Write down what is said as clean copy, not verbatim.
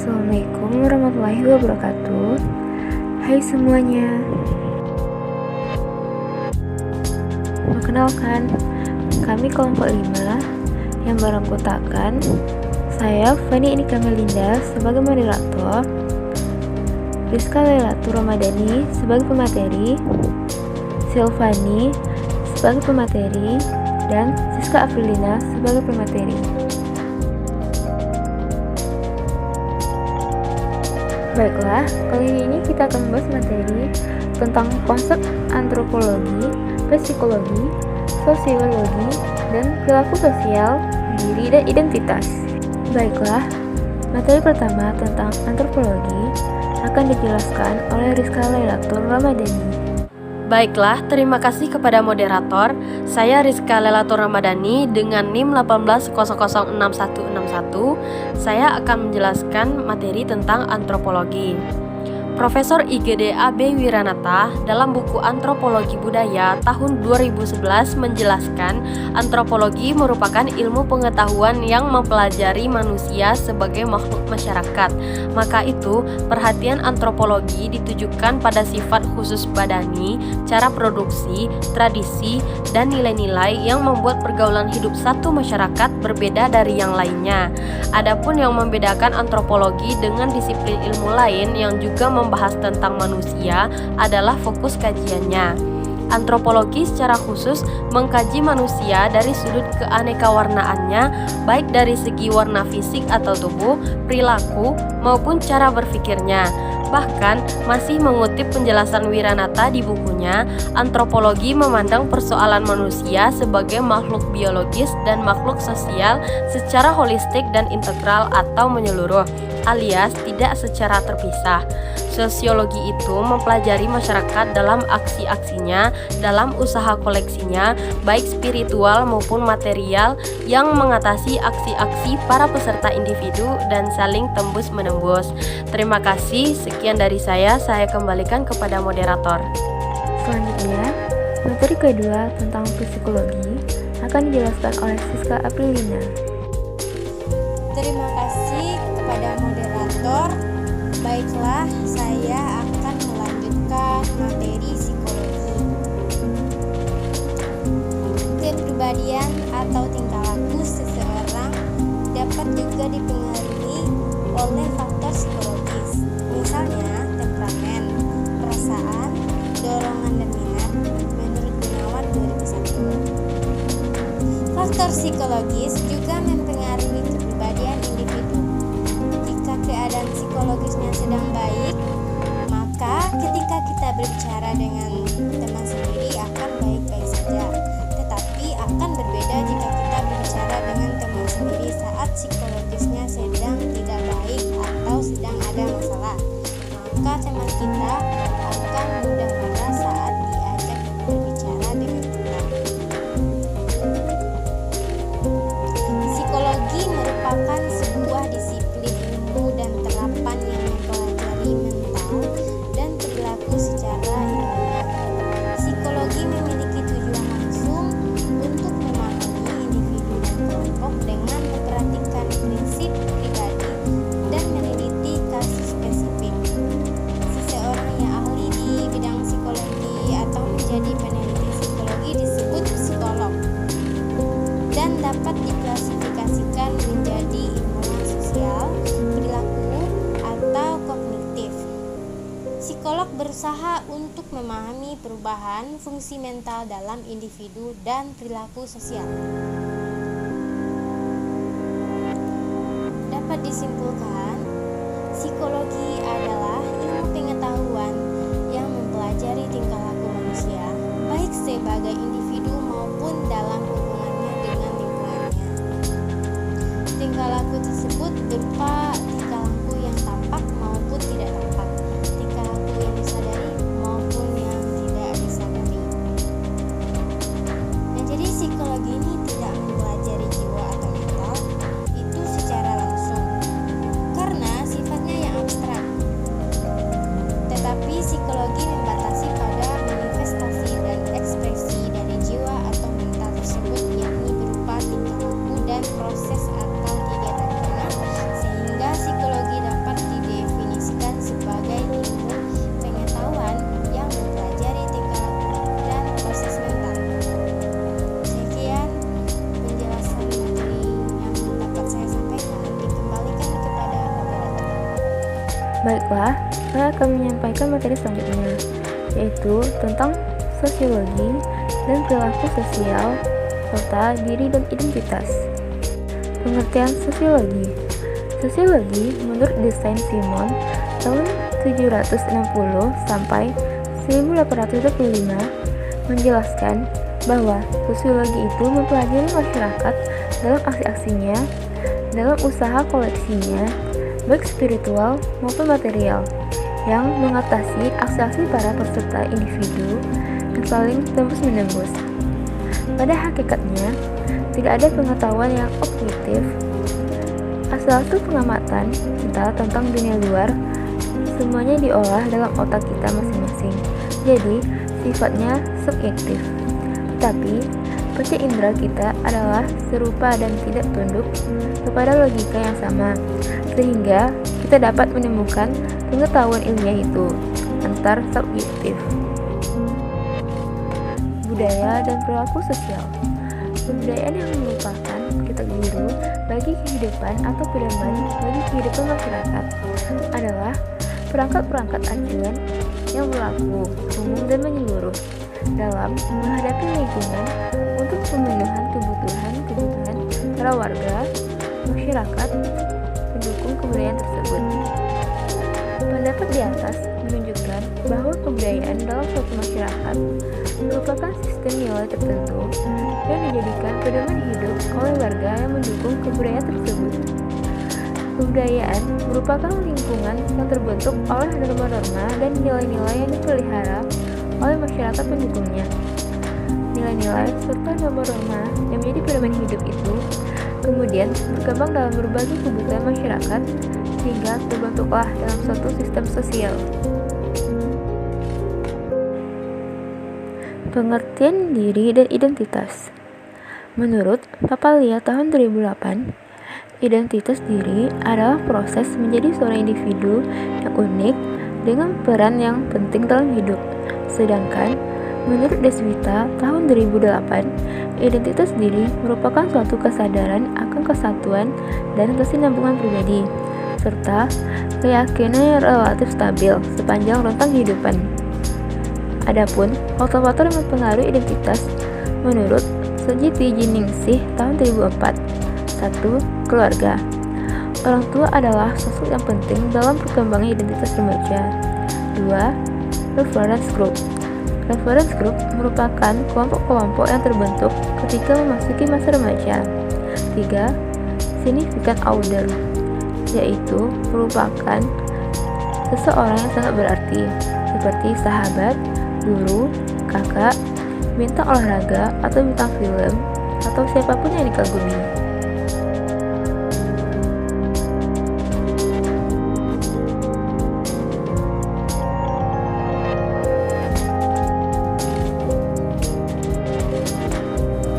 Assalamualaikum warahmatullahi wabarakatuh. Hai semuanya. Perkenalkan, kami kelompok 5 yang beranggotakan saya Fani Inika Melinda sebagai moderator, Rizka Lailatul Ramadhani sebagai pemateri, Silvani sebagai pemateri, dan Siska Afrilina sebagai pemateri. Baiklah, kali ini kita akan membahas materi tentang konsep antropologi, psikologi, sosiologi, dan perilaku sosial, diri dan identitas. Baiklah, materi pertama tentang antropologi akan dijelaskan oleh Rizka Lailatul Ramadhani. Baiklah, terima kasih kepada moderator. Saya Rizka Lailatul Ramadhani dengan NIM 18006161. Saya akan menjelaskan materi tentang antropologi. Profesor IGD AB Wiranata dalam buku Antropologi Budaya tahun 2011 menjelaskan antropologi merupakan ilmu pengetahuan yang mempelajari manusia sebagai makhluk masyarakat. Maka itu, perhatian antropologi ditujukan pada sifat khusus badani, cara produksi, tradisi, dan nilai-nilai yang membuat pergaulan hidup satu masyarakat berbeda dari yang lainnya. Adapun yang membedakan antropologi dengan disiplin ilmu lain yang juga membahas tentang manusia adalah fokus kajiannya. Antropologi secara khusus mengkaji manusia dari sudut keanekawarnaannya, baik dari segi warna fisik atau tubuh, perilaku, maupun cara berpikirnya. Bahkan, masih mengutip penjelasan Wiranata di bukunya, antropologi memandang persoalan manusia sebagai makhluk biologis dan makhluk sosial secara holistik dan integral atau menyeluruh, alias tidak secara terpisah. Sosiologi itu mempelajari masyarakat dalam aksi-aksinya, dalam usaha koleksinya, baik spiritual maupun material, yang mengatasi aksi-aksi para peserta individu dan saling tembus-menembus. Terima kasih, sekian dari saya kembalikan kepada moderator. Selanjutnya, materi kedua tentang psikologi akan dijelaskan oleh Siska Afrilina. Terima kasih kepada moderator. Baiklah, saya akan melanjutkan materi psikologi. Kepribadian atau tingkah laku seseorang dapat juga dipengaruhi oleh faktor psikologis, misalnya temperamen, perasaan, dorongan dan minat, menurut Gunawan 2001. Faktor psikologis juga mempengaruhi kepribadian individu. Jika keadaan psikologisnya sedang baik, maka ketika kita berbicara dengan teman sendiri akan baik-baik saja. Tetapi akan berbeda jika kita berbicara dengan teman sendiri saat psikologisnya sedang tidak baik atau sedang ada masalah. Maka teman kita akan mudah marah saat diajak berbicara dengan kita. Psikologi merupakan sebuah disiplin ilmu dan terapan yang mempelajari mental dan perilaku secara ilmiah. Psikologi memiliki tujuan langsung untuk memahami individu dan kelompok dengan memperhatikan prinsip pribadi dan meneliti kasus spesifik. Seseorang yang ahli di bidang psikologi atau menjadi peneliti psikologi disebut psikolog dan dapat diklasifikasikan menjadi ilmuwan sosial, perilaku, atau kognitif. Psikolog berusaha untuk memahami perubahan fungsi mental dalam individu dan perilaku sosial. Dapat disimpulkan, psikologi adalah ilmu pengetahuan yang mempelajari tingkah laku manusia, baik sebagai individu maupun dalam hubungannya dengan lingkungannya. Tingkah laku tersebut berupa tingkah laku yang tampak maupun tidak tampak, tingkah laku yang disadari maupun yang tidak disadari. Nah, jadi psikologi ini tidak mempelajari jiwa atau mental itu secara langsung, karena sifatnya yang abstrak. Tetapi psikologi membatasi pada manifestasi dan ekspresi dari Baiklah, saya akan menyampaikan materi selanjutnya, yaitu tentang sosiologi dan perilaku sosial, serta diri dan identitas. Pengertian sosiologi. Sosiologi menurut desain Simon tahun 760 sampai 1825 menjelaskan bahwa sosiologi itu mempelajari masyarakat dalam aksi-aksinya, dalam usaha koleksinya, baik spiritual maupun material, yang mengatasi aksi-aksi para peserta individu yang saling tembus-menembus. Pada hakikatnya, tidak ada pengetahuan yang objektif. Asal-usul pengamatan kita tentang dunia luar semuanya diolah dalam otak kita masing-masing. Jadi, sifatnya subjektif. Tetapi, panca indera kita adalah serupa dan tidak tunduk kepada logika yang sama, sehingga kita dapat menemukan pengetahuan ilmiah itu antar subjektif. Budaya dan perilaku sosial. Kebudayaan yang merupakan kitab biru bagi kehidupan atau pedoman bagi kehidupan masyarakat adalah perangkat-perangkat acuan yang berlaku umum dan menyeluruh dalam menghadapi lingkungan untuk pemenuhan kebutuhan para warga, masyarakat, pendukung kebudayaan tersebut. Pendapat di atas menunjukkan bahwa kebudayaan dalam suatu masyarakat merupakan sistem nilai tertentu yang dijadikan pedoman hidup oleh warga yang mendukung kebudayaan tersebut. Kebudayaan merupakan lingkungan yang terbentuk oleh norma-norma dan nilai-nilai yang dipelihara oleh masyarakat pendukungnya. Nilai-nilai serta norma-norma yang menjadi pedoman hidup itu kemudian berkembang dalam berbagai kebutuhan masyarakat sehingga terbentuklah dalam suatu sistem sosial. Pengertian diri dan identitas. Menurut Papalia tahun 2008, identitas diri adalah proses menjadi seorang individu yang unik dengan peran yang penting dalam hidup. Sedangkan menurut Deswita tahun 2008, identitas diri merupakan suatu kesadaran akan kesatuan dan kesinambungan pribadi, serta keyakinan yang relatif stabil sepanjang rentang kehidupan. Adapun faktor-faktor yang mempengaruhi identitas menurut Sojiti Jiningsih tahun 2004. 1. Keluarga. Orang tua adalah sosok yang penting dalam perkembangan identitas remaja. 2. Reference group. Reference group merupakan kelompok-kelompok yang terbentuk ketika memasuki masa remaja. 3. Significant other, yaitu merupakan seseorang yang sangat berarti, seperti sahabat, guru, kakak, bintang olahraga atau bintang film, atau siapapun yang dikagumi.